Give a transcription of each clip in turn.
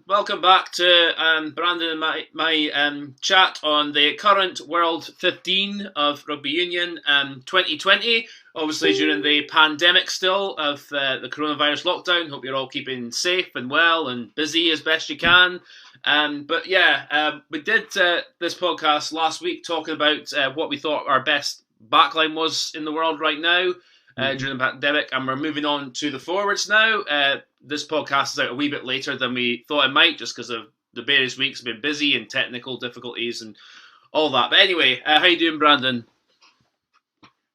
Welcome back to Brandon and my chat on the current World 15 of Rugby Union 2020. Obviously, during the pandemic still of the coronavirus lockdown. Hope you're all keeping safe and well and busy as best you can. We did this podcast last week talking about what we thought our best backline was in the world right now. During the pandemic, and we're moving on to the forwards now. This podcast is out a wee bit later than we thought it might, just because of the various weeks have been busy and technical difficulties and all that. But anyway, how you doing, Brandon?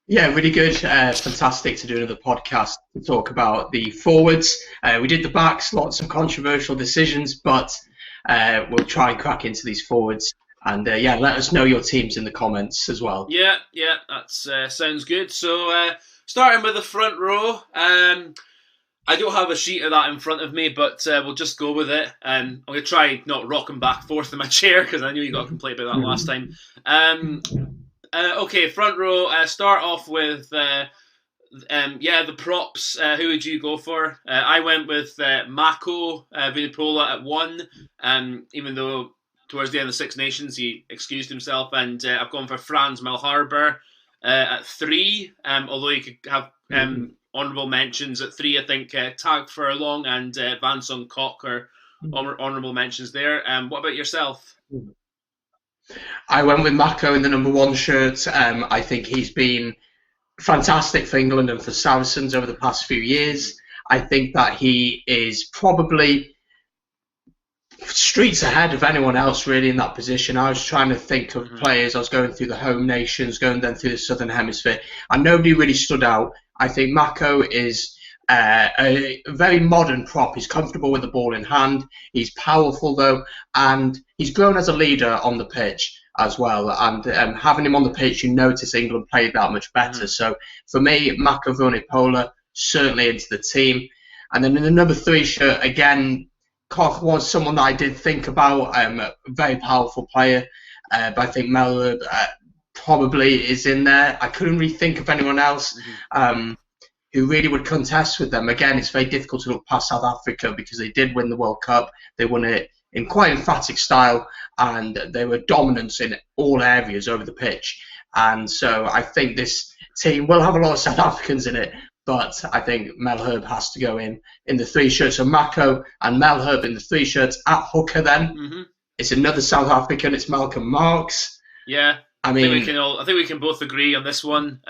Yeah, really good. Fantastic to do another podcast to talk about the forwards. We did the backs, lots of controversial decisions, but we'll try and crack into these forwards. And let us know your teams in the comments as well. Yeah, that sounds good. So starting with the front row, I don't have a sheet of that in front of me, but we'll just go with it. I'm going to try not rocking back and forth in my chair because I knew you got a complaint about that last time. Okay, front row. Start off with the props. Who would you go for? I went with Mako Vunipola at 1, even though towards the end of the Six Nations he excused himself, and I've gone for Frans Malherbe at 3, although you could have honourable mentions at 3. I think Tag Furlong and Van Son Kok are honourable mentions there. What about yourself? I went with Mako in the number 1 shirt. I think he's been fantastic for England and for Saracens over the past few years. I think that he is probably streets ahead of anyone else really in that position. I was trying to think of players. I was going through the home nations, going then through the Southern Hemisphere, and nobody really stood out. I think Mako is a very modern prop. He's comfortable with the ball in hand. He's powerful though, and he's grown as a leader on the pitch as well. And having him on the pitch, you notice England played that much better. So for me, Mako Vunipola certainly into the team. And then in the number 3 shirt, again, Koch was someone that I did think about, a very powerful player, but I think Malherbe probably is in there. I couldn't really think of anyone else who really would contest with them. Again, it's very difficult to look past South Africa because they did win the World Cup. They won it in quite emphatic style, and they were dominant in all areas over the pitch. And so I think this team will have a lot of South Africans in it, but I think Malherbe has to go in the 3 shirts. So Mako and Malherbe in the 3 shirts. At hooker then, it's another South African. It's Malcolm Marx. Yeah, I think we can both agree on this one.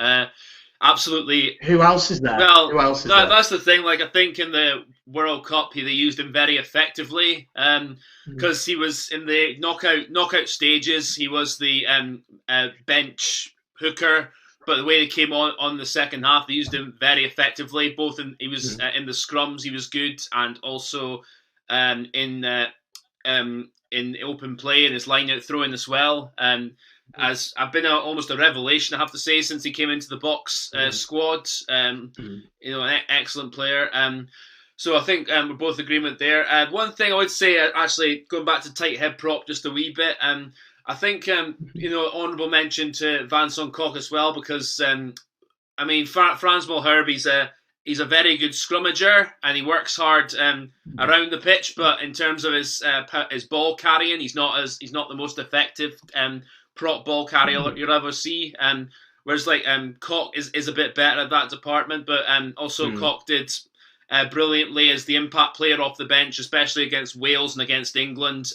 Absolutely. Who else is there? Well, who else is there? That's the thing. Like, I think in the World Cup, they used him very effectively because he was in the knockout stages. He was the bench hooker. But the way they came on the second half, they used him very effectively. He was in the scrums, he was good, and also in open play and his line-out throwing as well. As I've been almost a revelation, I have to say, since he came into the box squad. An excellent player. So I think we're both in agreement there. One thing I would say, actually, going back to Tighthead Prop just a wee bit. I think, honourable mention to Van Son Kok as well, because, Frans Malherbe, he's a very good scrummager and he works hard around the pitch, but in terms of his ball carrying, he's not the most effective prop ball carrier you'll ever see. Whereas Kok is a bit better at that department, but also Kok did brilliantly as the impact player off the bench, especially against Wales and against England.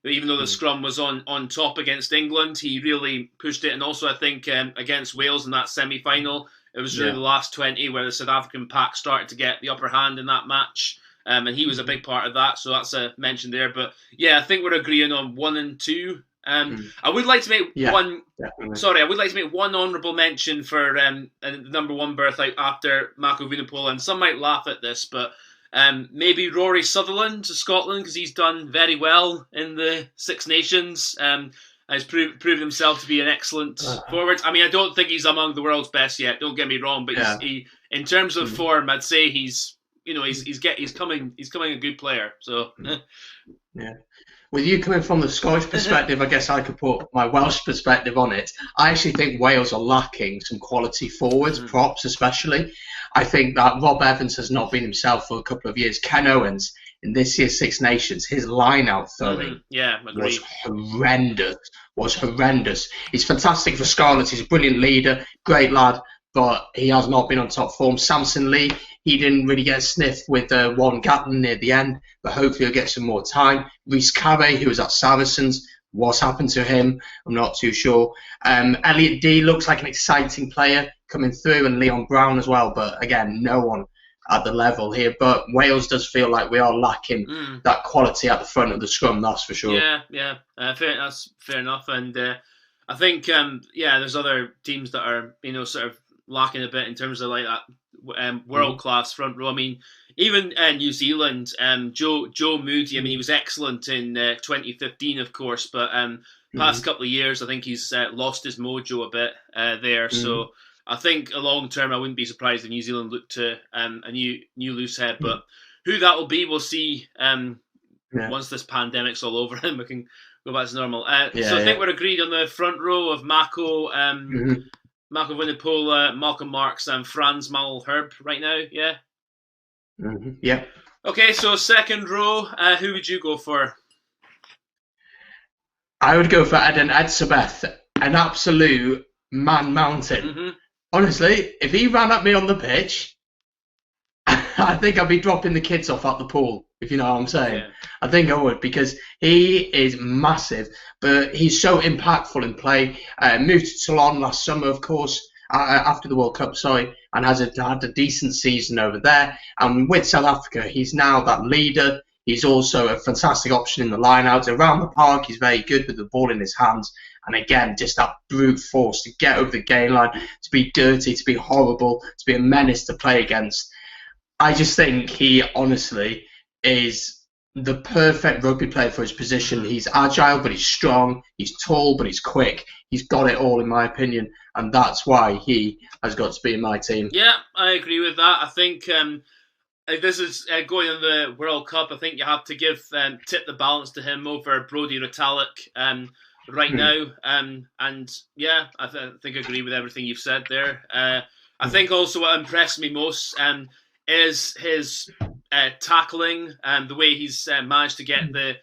Even though the scrum was on top against England, he really pushed it. And also, I think against Wales in that semi-final, it was really the last 20 where the South African pack started to get the upper hand in that match. And he was a big part of that. So that's a mention there. But yeah, I think we're agreeing on 1 and 2. I would like to make one. Definitely. Sorry, I would like to make one honourable mention for the number 1 berth out after Mako Vunipola, and some might laugh at this, but maybe Rory Sutherland to Scotland, because he's done very well in the Six Nations. Has proved himself to be an excellent forward. I mean, I don't think he's among the world's best yet. Don't get me wrong, but he in terms of form, I'd say he's coming a good player. So yeah. With you coming from the Scottish perspective, I guess I could put my Welsh perspective on it. I actually think Wales are lacking some quality forwards, props especially. I think that Rob Evans has not been himself for a couple of years. Ken Owens in this year's Six Nations, his line-out throwing agreed. Was horrendous. He's fantastic for Scarlets. He's a brilliant leader, great lad, but he has not been on top form. Samson Lee, he didn't really get a sniff with Warren Gatland near the end, but hopefully he'll get some more time. Rhys Carey, who was at Saracens, what's happened to him? I'm not too sure. Elliot Dee looks like an exciting player coming through, and Leon Brown as well, but again, no one at the level here. But Wales does feel like we are lacking that quality at the front of the scrum, that's for sure. That's fair enough. And I think, there's other teams that are, sort of lacking a bit in terms of like that world-class front row. I mean, even New Zealand, Joe Moody, I mean, he was excellent in 2015, of course, but past couple of years, I think he's lost his mojo a bit there. So I think long term, I wouldn't be surprised if New Zealand looked to a new loosehead. But who that will be, we'll see once this pandemic's all over and we can go back to normal. So I think we're agreed on the front row of Mako, Mako Vunipola, Malcolm Marks, and Franz Malherbe right now. Yeah. Yeah. Okay, so second row, who would you go for? I would go for Eden Etzebeth, an absolute man mountain. Honestly, if he ran at me on the pitch, I think I'd be dropping the kids off at the pool, if you know what I'm saying. Yeah. I think I would, because he is massive, but he's so impactful in play. Moved to Toulon last summer, of course, after the World Cup, and had a decent season over there. And with South Africa, he's now that leader. He's also a fantastic option in the line-out. Around the park, he's very good with the ball in his hands. And again, just that brute force to get over the gain line, to be dirty, to be horrible, to be a menace to play against. I just think he honestly is the perfect rugby player for his position. He's agile, but he's strong. He's tall, but he's quick. He's got it all, in my opinion. And that's why he has got to be in my team. Yeah, I agree with that. I think this is going in the World Cup. I think you have to tip the balance to him over Brodie Retallick right now. And yeah, I think I agree with everything you've said there. I think also what impressed me most is his tackling and the way he's managed to get the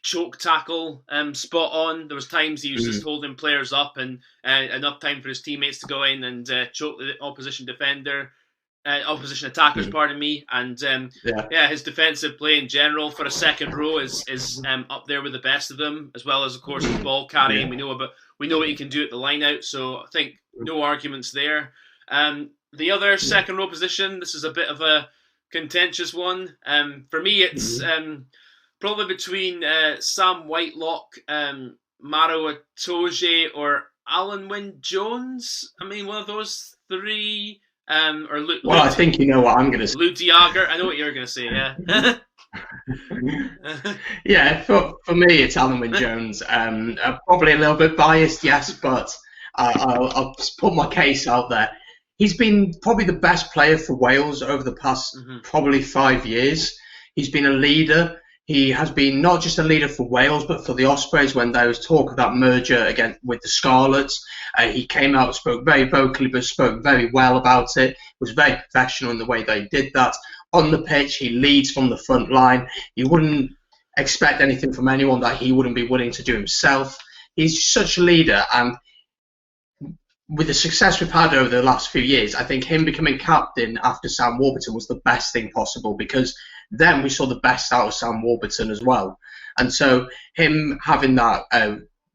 choke tackle spot on. There was times he was just holding players up and enough time for his teammates to go in and choke the opposition attackers, pardon me. And his defensive play in general for a second row is up there with the best of them, as well as, of course, his ball carrying. We know what he can do at the line out, so I think no arguments there. The other second row position, this is a bit of a contentious one. For me, it's probably between Sam Whitelock, Maro Itoje, or Alan Wynne-Jones. I mean, one of those three. I think you know what I'm going to say. Lou Diager. I know what you're going to say, yeah. Yeah, for me, it's Alan Wynne-Jones. Probably a little bit biased, yes, but I'll put my case out there. He's been probably the best player for Wales over the past probably 5 years. He's been a leader. He has been not just a leader for Wales, but for the Ospreys when there was talk of that merger again with the Scarlets. He came out, spoke very vocally, but spoke very well about it. Was very professional in the way they did that. On the pitch, he leads from the front line. You wouldn't expect anything from anyone that he wouldn't be willing to do himself. He's such a leader, and with the success we've had over the last few years, I think him becoming captain after Sam Warburton was the best thing possible, because then we saw the best out of Sam Warburton as well. And so him having that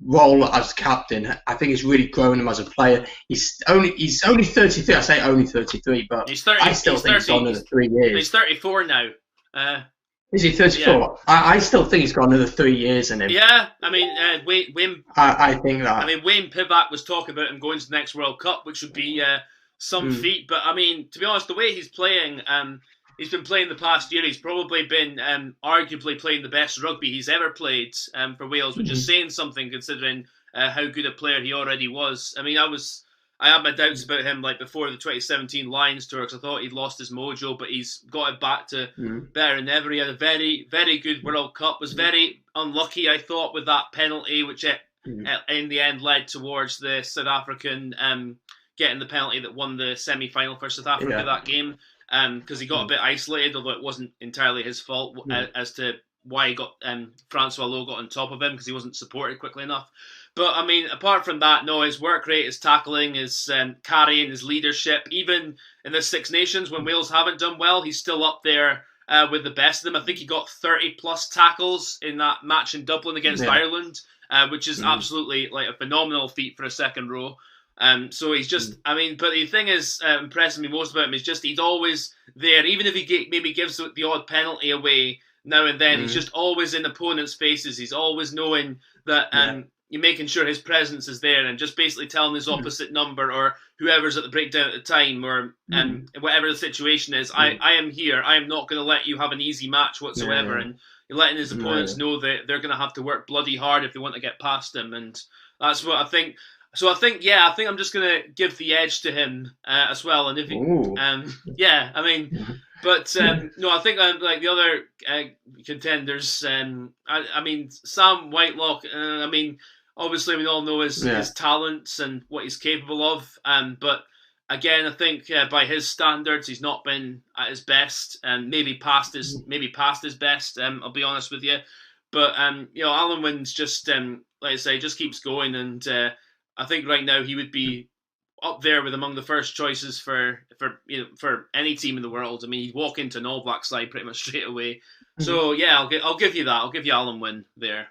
role as captain, I think it's really grown him as a player. He's only 33. I say only 33, but I still think he's got another 3 years. He's 34 now. Is he 34? Yeah. I still think he's got another 3 years in him. Yeah, I mean, Wayne. I think that. I mean, Wayne Pivac was talking about him going to the next World Cup, which would be some feat. But I mean, to be honest, the way he's playing, he's been playing the past year. He's probably been arguably playing the best rugby he's ever played for Wales, which is saying something considering how good a player he already was. I mean, I had my doubts about him like before the 2017 Lions tour, because I thought he'd lost his mojo, but he's got it back to better than ever. He had a very, very good World Cup. Was very unlucky, I thought, with that penalty, which in the end led towards the South African getting the penalty that won the semi-final for South Africa that game. because he got a bit isolated, although it wasn't entirely his fault as to why he got Francois Lowe got on top of him, because he wasn't supported quickly enough. But I mean, apart from that, no, his work rate, his tackling, his carrying, his leadership, even in the Six Nations when Wales haven't done well, he's still up there with the best of them. I think he got 30 plus tackles in that match in Dublin against Ireland, which is absolutely like a phenomenal feat for a second row. So he's just, I mean, but the thing is impressing me most about him is just he's always there, even if he maybe gives the odd penalty away now and then. He's just always in opponents' faces. He's always knowing that you're making sure his presence is there, and just basically telling his opposite number or whoever's at the breakdown at the time, or whatever the situation is, I am here. I am not going to let you have an easy match whatsoever. And you're letting his opponents know that they're going to have to work bloody hard if they want to get past him. And that's what I think. So I think I'm just going to give the edge to him as well. And if I mean, but no, I think like the other contenders. I mean, Sam Whitelock. I mean, obviously we all know his talents and what he's capable of. But again, I think by his standards, he's not been at his best, and maybe past his best. I'll be honest with you. But Alan Wynn's just like I say, just keeps going, and I think right now he would be up there with among the first choices for any team in the world. I mean, he'd walk into an All Black side pretty much straight away. So yeah, I'll give you that. I'll give you Alan Wynn there.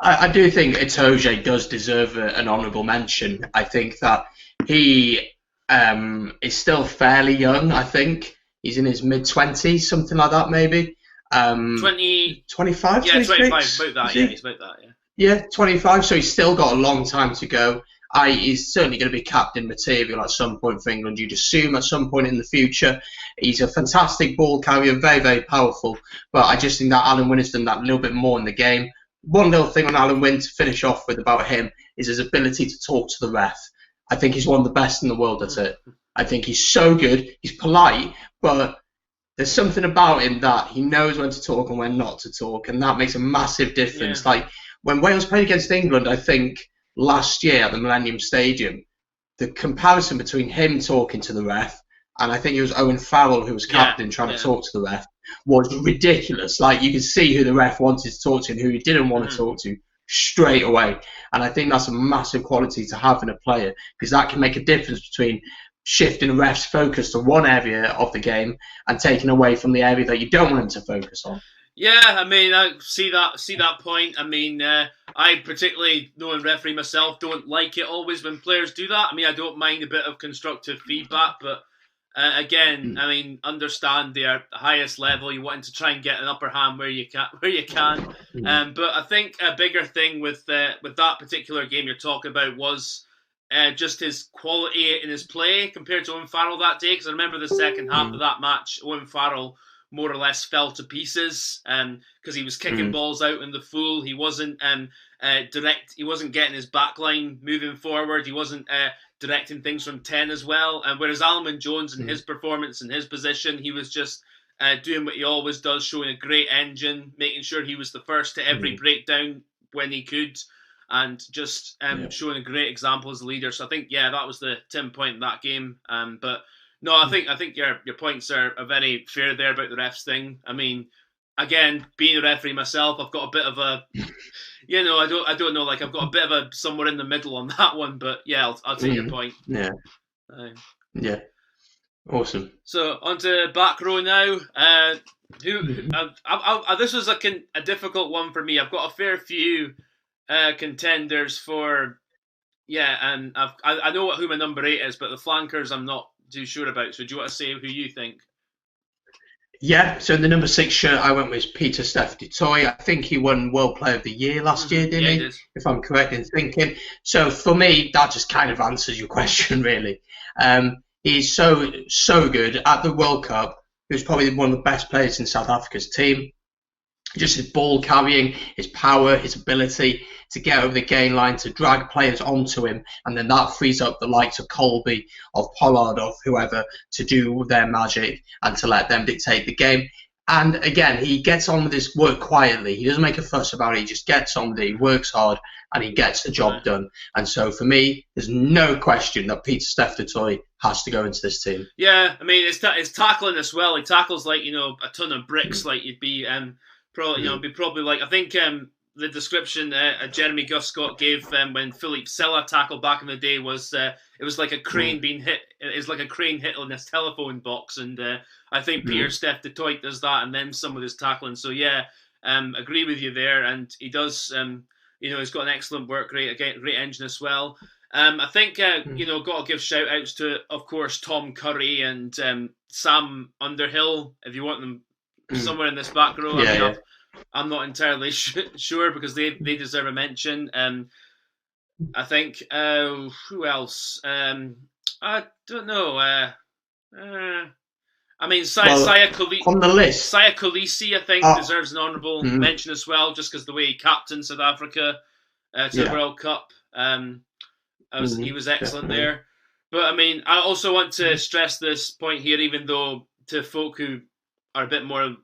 I do think Itoje does deserve an honourable mention. I think that he is still fairly young. I think he's in his mid-20s, something like that, maybe. 25? Yeah, 26? 25, about that, yeah, he's about that, yeah. Yeah, 25, so he's still got a long time to go. He's certainly going to be captain material at some point for England. You'd assume at some point in the future. He's a fantastic ball carrier, very, very powerful. But I just think that Alan Wynn has done that a little bit more in the game. One little thing on Alan Wynn to finish off with about him is his ability to talk to the ref. I think he's one of the best in the world at it. I think he's so good. He's polite, but there's something about him that he knows when to talk and when not to talk, and that makes a massive difference. Yeah. Like when Wales played against England, I think last year at the Millennium Stadium, the comparison between him talking to the ref and I think it was Owen Farrell who was captain trying to talk to the ref was ridiculous. Like you could see who the ref wanted to talk to and who he didn't want to talk to straight away. And I think that's a massive quality to have in a player, because that can make a difference between shifting a ref's focus to one area of the game and taking away from the area that you don't want him to focus on. Yeah, I mean, I see that point. I mean, I particularly, knowing referee myself, don't like it always when players do that. I mean, I don't mind a bit of constructive feedback, but again, I mean, understand they are at the highest level. You want to try and get an upper hand where you can. But I think a bigger thing with that particular game you're talking about was just his quality in his play compared to Owen Farrell that day. Because I remember the second half of that match, Owen Farrell more or less fell to pieces because he was kicking balls out in the full. He wasn't direct. He wasn't getting his backline moving forward. He wasn't directing things from 10 as well. And whereas Alman Jones in his performance in his position, he was just doing what he always does, showing a great engine, making sure he was the first to every breakdown when he could, and just showing a great example as a leader. So I think that was the Tim point in that game. But no, I think your points are very fair there about the refs thing. I mean, again, being a referee myself, I've got a bit of a, I don't know, like I've got a bit of a somewhere in the middle on that one. But yeah, I'll take your point. Yeah. Yeah. Awesome. So on to back row now. This was a difficult one for me. I've got a fair few contenders for, and I know who my number 8 is, but the flankers I'm not too sure about. So do you want to say who you think? Yeah, so in the number 6 shirt I went with Peter Steph du Toit. I think he won World Player of the Year last year, didn't he? He did. If I'm correct in thinking. So for me, that just kind of answers your question, really. He's so good. At the World Cup, he was probably one of the best players in South Africa's team. Just his ball carrying, his power, his ability to get over the gain line, to drag players onto him, and then that frees up the likes of Colby, of Pollard, of whoever to do their magic and to let them dictate the game. And again, he gets on with his work quietly. He doesn't make a fuss about it. He just gets on with it. He works hard and he gets the job done. And so for me, there's no question that Peter Steph du Toit has to go into this team. Yeah, I mean, it's tackling as well. He tackles like a ton of bricks. Like you'd be probably be probably like I think the description Jeremy Guscott gave when Philippe Sella tackled back in the day was it was like a crane being hit. It's like a crane hit on his telephone box, and I think Peter Steph de Toit does that, and then some with his tackling. So yeah, agree with you there, and he does. He's got an excellent work rate, again, great engine as well. I think got to give shout outs to, of course, Tom Curry and Sam Underhill. If you want them somewhere in this back row, I'm not entirely sure because they deserve a mention. I think who else? I don't know. I mean, Saya on the list, Saya Kolisi, I think, deserves an honourable mention as well, just because the way he captained South Africa to the World Cup. He was excellent there. But I mean, I also want to stress this point here, even though to folk who are a bit more,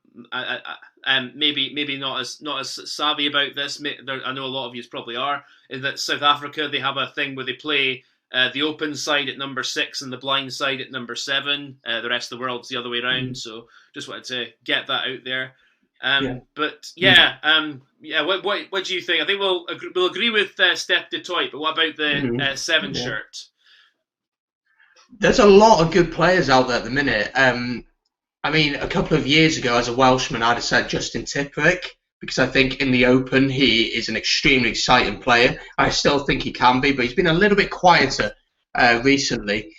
maybe not as savvy about this, I know a lot of you probably are, is that South Africa, they have a thing where they play the open side at number 6 and the blind side at number 7. The rest of the world's the other way around. So just wanted to get that out there. But what do you think? I think we'll agree with Steph de Toit, but what about the 7 shirt? There's a lot of good players out there at the minute. I mean, a couple of years ago, as a Welshman, I'd have said Justin Tipuric, because I think in the Open he is an extremely exciting player. I still think he can be, but he's been a little bit quieter recently.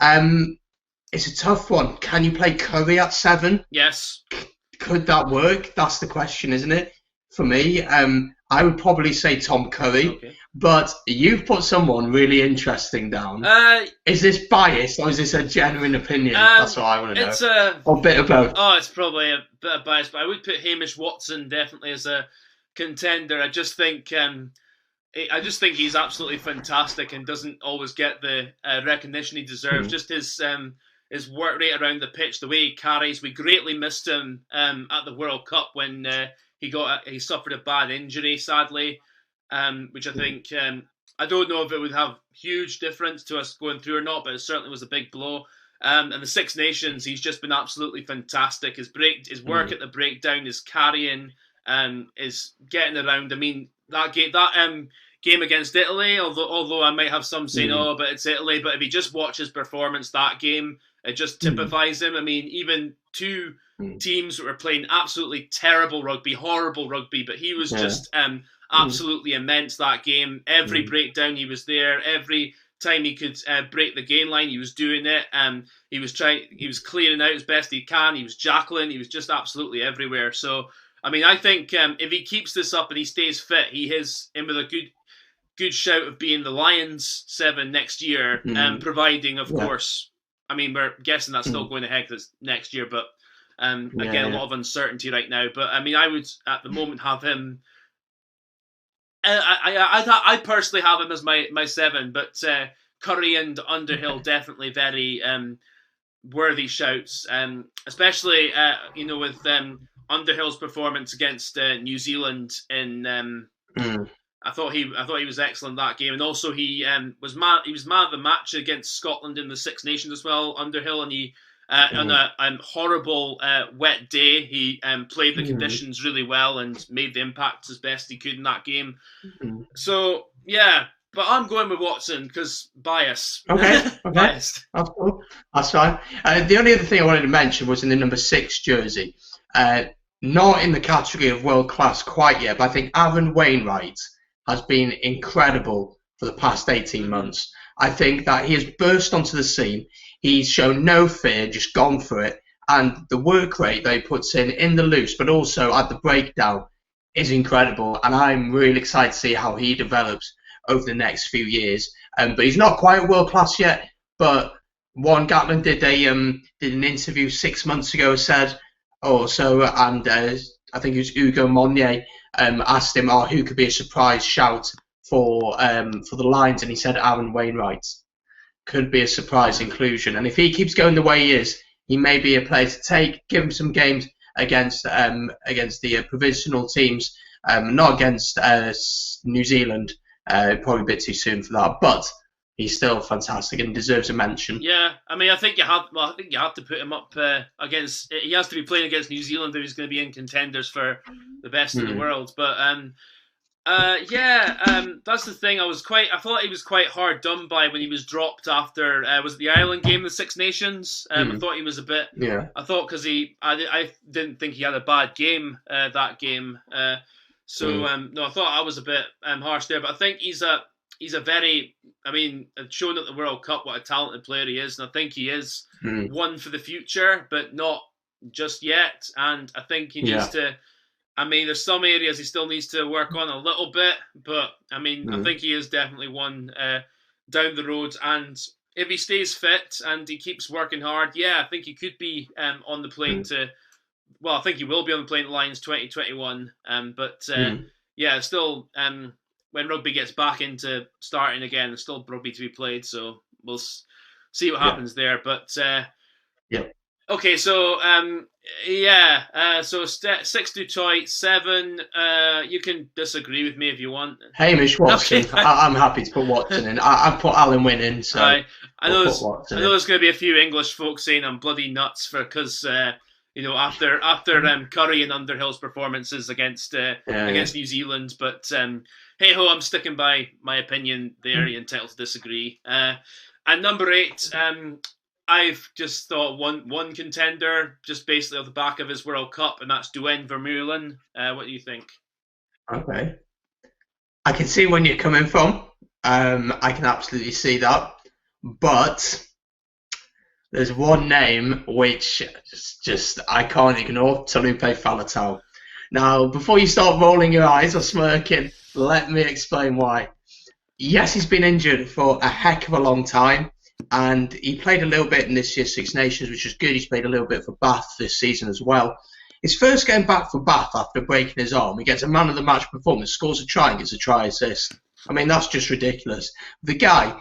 It's a tough one. Can you play Curry at 7? Yes. Could that work? That's the question, isn't it? For me, I would probably say Tom Curry, but you've put someone really interesting down. Is this biased or is this a genuine opinion? That's what I want to know. Or a bit of both. Oh, it's probably a bit of bias, but I would put Hamish Watson definitely as a contender. I just think he's absolutely fantastic and doesn't always get the recognition he deserves. Just his work rate around the pitch, the way he carries. We greatly missed him at the World Cup when he suffered a bad injury, sadly, which I think I don't know if it would have huge difference to us going through or not, but it certainly was a big blow. And the Six Nations, he's just been absolutely fantastic. His work at the breakdown, his carrying, is getting around. I mean, that game against Italy, although I might have some saying, but it's Italy. But if you just watch his performance that game, it just typifies him. I mean, even two teams that were playing absolutely terrible rugby, horrible rugby, but he was just absolutely immense that game. Every breakdown, he was there. Every time he could break the gain line, he was doing it. He was clearing out as best he can. He was jackling. He was just absolutely everywhere. So, I mean, I think if he keeps this up and he stays fit, he is in with a good shout of being the Lions 7 next year, providing, of course. I mean, we're guessing that's still going ahead because it's next year, but again, a lot of uncertainty right now. But I mean, I would at the moment have him. I personally have him as my 7, but Curry and Underhill definitely very worthy shouts, especially with Underhill's performance against New Zealand in. I thought he was excellent that game, and also he was man of the match against Scotland in the Six Nations as well. Underhill, and he on a horrible wet day, he played the conditions really well and made the impact as best he could in that game. So yeah, but I'm going with Watson because bias. Okay. Biased. That's cool. That's fine. The only other thing I wanted to mention was in the number 6 jersey. Not in the category of world class quite yet, but I think Aaron Wainwright has been incredible for the past 18 months. I think that he has burst onto the scene. He's shown no fear, just gone for it. And the work rate that he puts in the loose, but also at the breakdown, is incredible. And I'm really excited to see how he develops over the next few years. But he's not quite world class yet. But Warren Gatland did an interview 6 months ago, said, I think it was Hugo Monnier, asked him, who could be a surprise shout for the Lions, and he said Aaron Wainwright could be a surprise inclusion. And if he keeps going the way he is, he may be a player to take. Give him some games against the provincial teams, not against New Zealand. Probably a bit too soon for that, but he's still fantastic and deserves a mention. Yeah, I mean, I think you have. Well, I think you have to put him up against. He has to be playing against New Zealand if he's going to be in contenders for the best in the world. But that's the thing. I thought he was quite hard done by when he was dropped after was it the Ireland game, the Six Nations. I thought he was a bit. Yeah. I thought because I didn't think he had a bad game that game. No, I thought I was a bit harsh there. But I think he's a very. I mean, shown at the World Cup what a talented player he is, and I think he is one for the future, but not just yet. And I think he needs to. I mean, there's some areas he still needs to work on a little bit, but I mean, I think he is definitely one down the road. And if he stays fit and he keeps working hard, I think he could be on the plane to. Well, I think he will be on the plane to Lions 2021. Still, when rugby gets back into starting again, there's still rugby to be played, so we'll see what happens there. But okay, so so 6 du Toit, 7. You can disagree with me if you want. Hamish Watson. Okay. I'm happy to put Watson in. I put Alan Wynne in. So I know there's going to be a few English folks saying I'm bloody nuts because after Curry and Underhill's performances against New Zealand, but hey ho, I'm sticking by my opinion there. You're entitled to disagree. And number 8. I've just thought one contender, just basically off the back of his World Cup, and that's Duane Vermeulen. What do you think? Okay. I can see where you're coming from. I can absolutely see that. But there's one name which just I can't ignore, Taulupe Faletau. Now, before you start rolling your eyes or smirking, let me explain why. Yes, he's been injured for a heck of a long time. And he played a little bit in this year's Six Nations, which is good. He's played a little bit for Bath this season as well. His first game back for Bath after breaking his arm, he gets a man of the match performance, scores a try and gets a try assist. I mean, that's just ridiculous. The guy,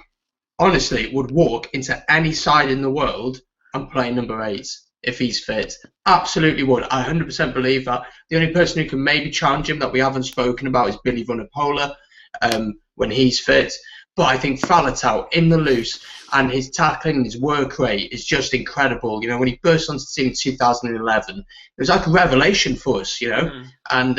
honestly, would walk into any side in the world and play number 8 if he's fit. Absolutely would. I 100% believe that. The only person who can maybe challenge him that we haven't spoken about is Billy Vunipola when he's fit. But I think Faletau in the loose and his tackling, his work rate is just incredible. You know, when he burst onto the team in 2011, it was like a revelation for us, you know. And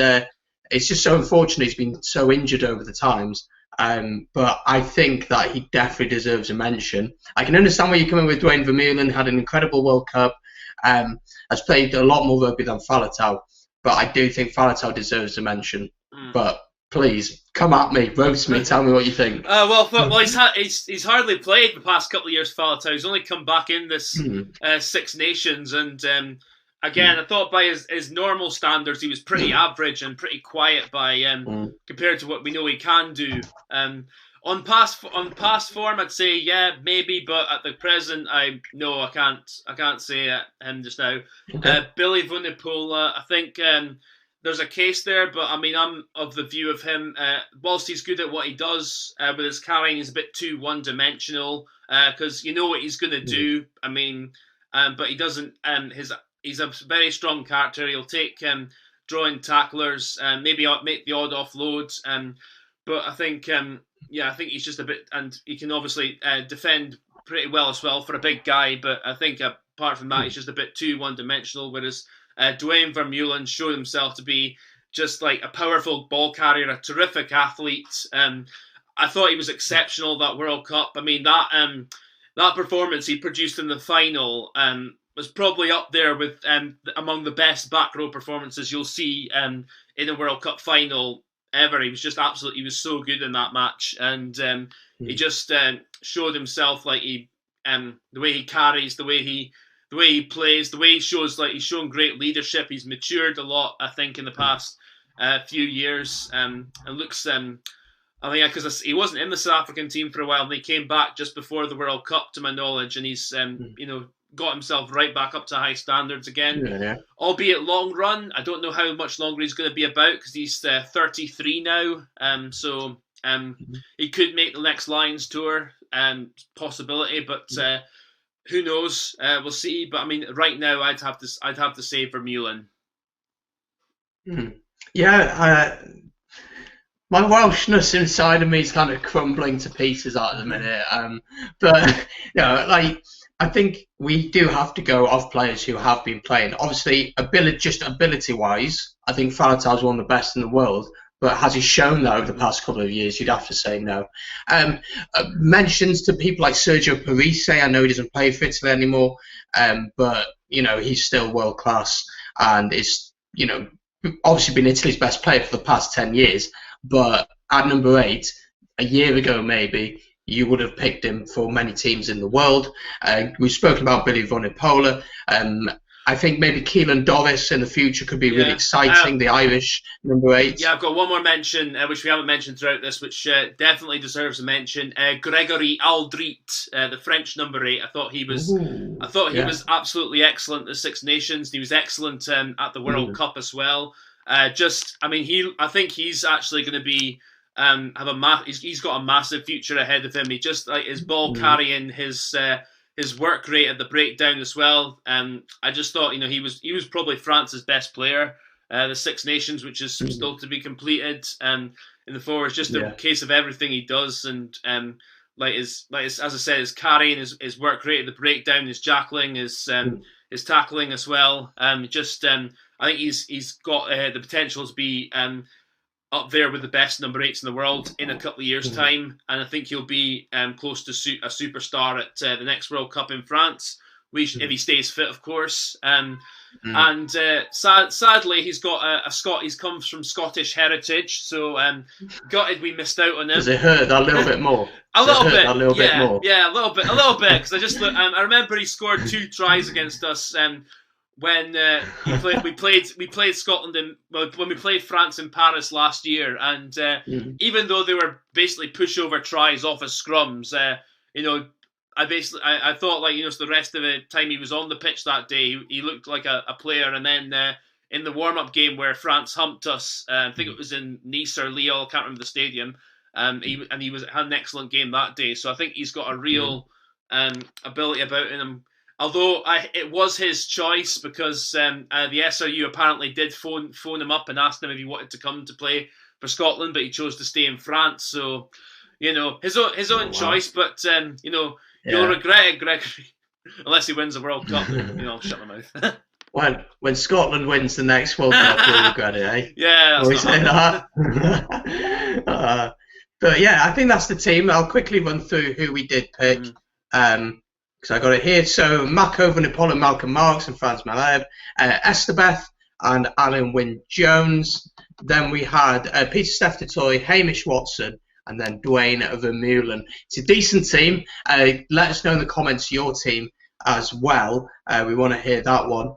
it's just so unfortunate he's been so injured over the times. But I think that he definitely deserves a mention. I can understand where you're coming with Duane Vermeulen, had an incredible World Cup, has played a lot more rugby than Faletau. But I do think Faletau deserves a mention. But please, come at me, roast me, tell me what you think. He's hardly played the past couple of years, Faletau. He's only come back in this Six Nations, and again, I thought by his normal standards, he was pretty average and pretty quiet by compared to what we know he can do. On past form, I'd say maybe, but at the present, I can't say him just now. Okay. Billy Vunipola, I think. There's a case there, but I mean, I'm of the view of him, whilst he's good at what he does, with his carrying, he's a bit too one-dimensional, because you know what he's going to do. I mean, but he doesn't, he's a very strong character. He'll take drawing tacklers, maybe make the odd offload, but I think, I think he's just a bit, and he can obviously defend pretty well as well for a big guy, but I think apart from that, he's just a bit too one-dimensional, whereas Duane Vermeulen showed himself to be just like a powerful ball carrier, a terrific athlete. I thought he was exceptional that World Cup. I mean, that performance he produced in the final was probably up there with among the best back row performances you'll see in a World Cup final ever. He was just absolutely, he was so good in that match, and he just showed himself like the way he carries, the way he plays, the way he shows, like he's shown great leadership. He's matured a lot, I think, in the past few years, and looks. I think because he wasn't in the South African team for a while, and he came back just before the World Cup, to my knowledge, and he's got himself right back up to high standards again. Albeit long run. I don't know how much longer he's going to be about because he's 33 now. So he could make the next Lions tour, possibility, but. Who knows? We'll see. But I mean, right now, I'd have to say Vermeulen. Yeah, my Welshness inside of me is kind of crumbling to pieces at the minute. But like I think we do have to go off players who have been playing. Obviously, ability wise, I think Faletau's one of the best in the world. But has he shown that over the past couple of years? You'd have to say no. Mentions to people like Sergio Parise. I know he doesn't play for Italy anymore, but he's still world class and is obviously been Italy's best player for the past 10 years. But at number 8, a year ago maybe, you would have picked him for many teams in the world. We've spoken about Billy Vunipola. I think maybe Keelan Doris in the future could be really exciting, the Irish number 8. Yeah, I've got one more mention, which we haven't mentioned throughout this, which definitely deserves a mention. Gregory Aldrit, the French number 8. I thought he was absolutely excellent at the Six Nations. He was excellent at the World Cup as well. I think he's actually going to be he's got a massive future ahead of him. He just like his ball carrying, his work rate at the breakdown as well. I just thought he was probably France's best player. The Six Nations, which is still to be completed. In the forwards, just a case of everything he does, and as I said, his carrying, his work rate at the breakdown, his jackling, his tackling as well. I think he's got the potential to be up there with the best number 8s in the world in a couple of years' time, and I think he'll be close to a superstar at the next World Cup in France, if he stays fit, of course. And sadly, he's got he comes from Scottish heritage, so gutted we missed out on him. Does it hurt a little bit more? A little bit more. Yeah, a little bit, because I remember he scored 2 tries against us. When we played Scotland when we played France in Paris last year, and even though they were basically pushover tries off of scrums, I thought the rest of the time he was on the pitch that day, he looked like a player. And then in the warm up game where France humped us, I think it was in Nice or Lille, I can't remember the stadium, had an excellent game that day. So I think he's got a real ability about him. Although it was his choice, because the SRU apparently did phone him up and asked him if he wanted to come to play for Scotland, but he chose to stay in France. So, his own choice. But you'll regret it, Gregory, unless he wins the World Cup. I'll shut my mouth. When Scotland wins the next World Cup, you'll regret it, eh? Yeah, that's say that. But yeah, I think that's the team. I'll quickly run through who we did pick. Because I got it here. So Mako Vunipola, Malcolm Marks, and Franz Malev, Esterbeth, and Alan Wynne-Jones. Then we had Peter Steph-Toy, Hamish Watson, and then Dwayne Vermeulen. It's a decent team. Let us know in the comments your team as well. We want to hear that one.